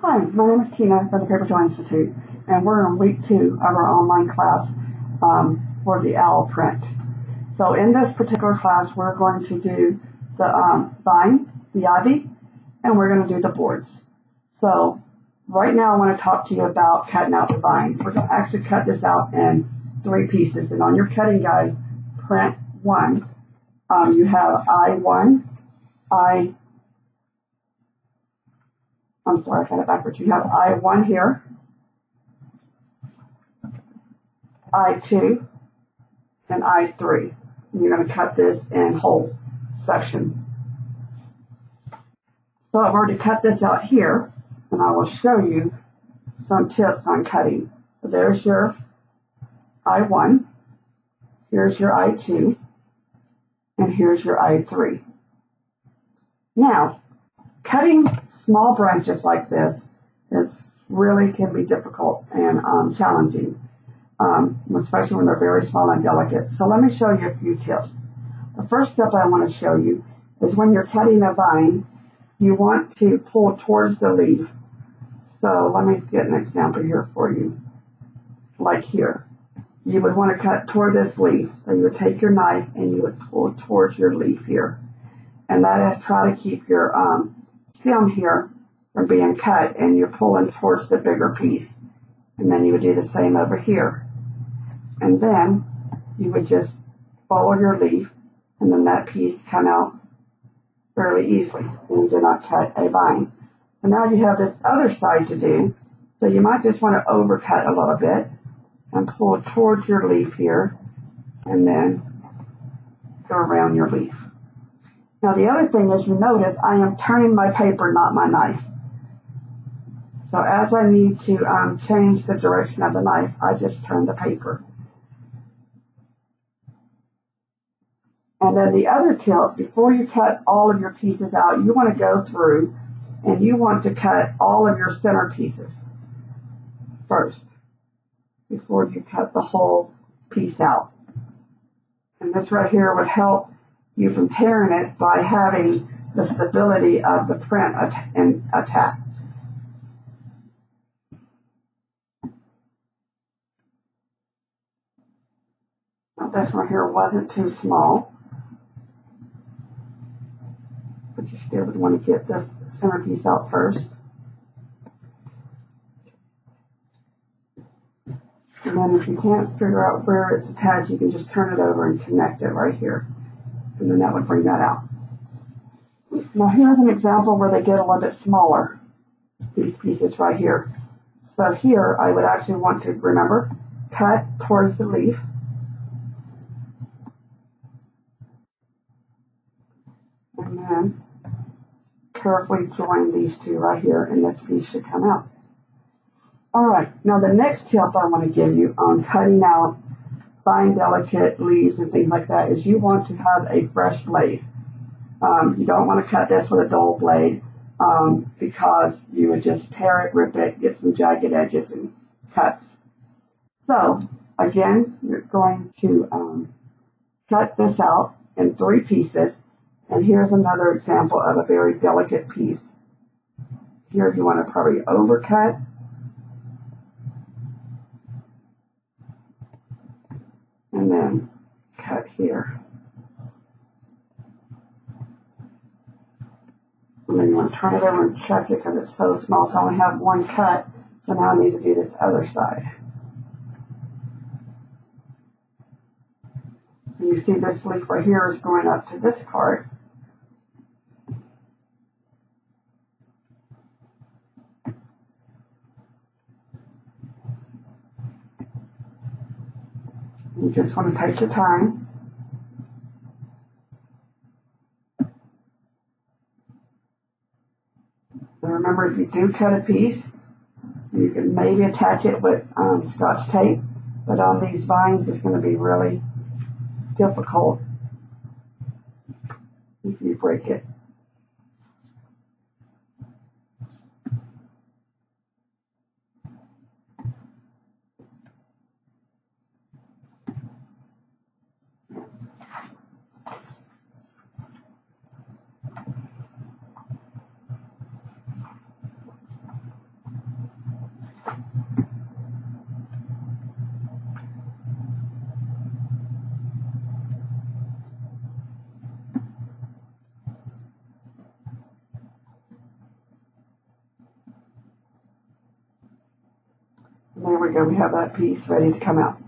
Hi, my name is Tina from the Paper Toy Institute, and we're in week 2 of our online class for the OWL print. So in this particular class, we're going to do the vine, the ivy, and we're going to do the boards. So right now I want to talk to you about cutting out the vine. We're going to actually cut this out in 3 pieces, and on your cutting guide, print 1, you have I1, I'm sorry, I got it backwards. You have I1 here, I2, and I3. And you're going to cut this in whole section. So I've already cut this out here, and I will show you some tips on cutting. So there's your I1, here's your I2, and here's your I3. Now, cutting small branches like this really can be difficult and challenging, especially when they're very small and delicate. So let me show you a few tips. The first tip I want to show you is when you're cutting a vine, you want to pull towards the leaf. So let me get an example here for you. Like here, you would want to cut toward this leaf. So you would take your knife and you would pull towards your leaf here. And that is try to keep your stem here from being cut, and you're pulling towards the bigger piece. And then you would do the same over here. And then you would just follow your leaf, and then that piece come out fairly easily, and you do not cut a vine. So now you have this other side to do. So you might just want to overcut a little bit and pull towards your leaf here, and then go around your leaf. Now the other thing is, you notice I am turning my paper, not my knife. So as I need to change the direction of the knife, I just turn the paper. And then the other tip, before you cut all of your pieces out, you want to go through and you want to cut all of your center pieces first, before you cut the whole piece out. And this right here would help you from tearing it by having the stability of the print attack. Now this one here wasn't too small, but you still would want to get this center piece out first. And then if you can't figure out where it's attached, you can just turn it over and connect it right here. And then that would bring that out. Now here's an example where they get a little bit smaller, these pieces right here. So here I would actually want to, remember, cut towards the leaf. And then carefully join these two right here, and this piece should come out. Alright, now the next tip I want to give you on cutting out fine, delicate leaves and things like that is you want to have a fresh blade. You don't want to cut this with a dull blade because you would just tear it, rip it, get some jagged edges and cuts. So again, you're going to cut this out in 3 pieces, and here's another example of a very delicate piece. Here you want to probably overcut. And then cut here. And then you want to turn it over and check it because it's so small. So I only have 1 cut. So now I need to do this other side. And you see this leaf right here is going up to this part. You just want to take your time. And remember, if you do cut a piece, you can maybe attach it with Scotch tape, but on these vines it's going to be really difficult if you break it. And there we go, we have that piece ready to come out.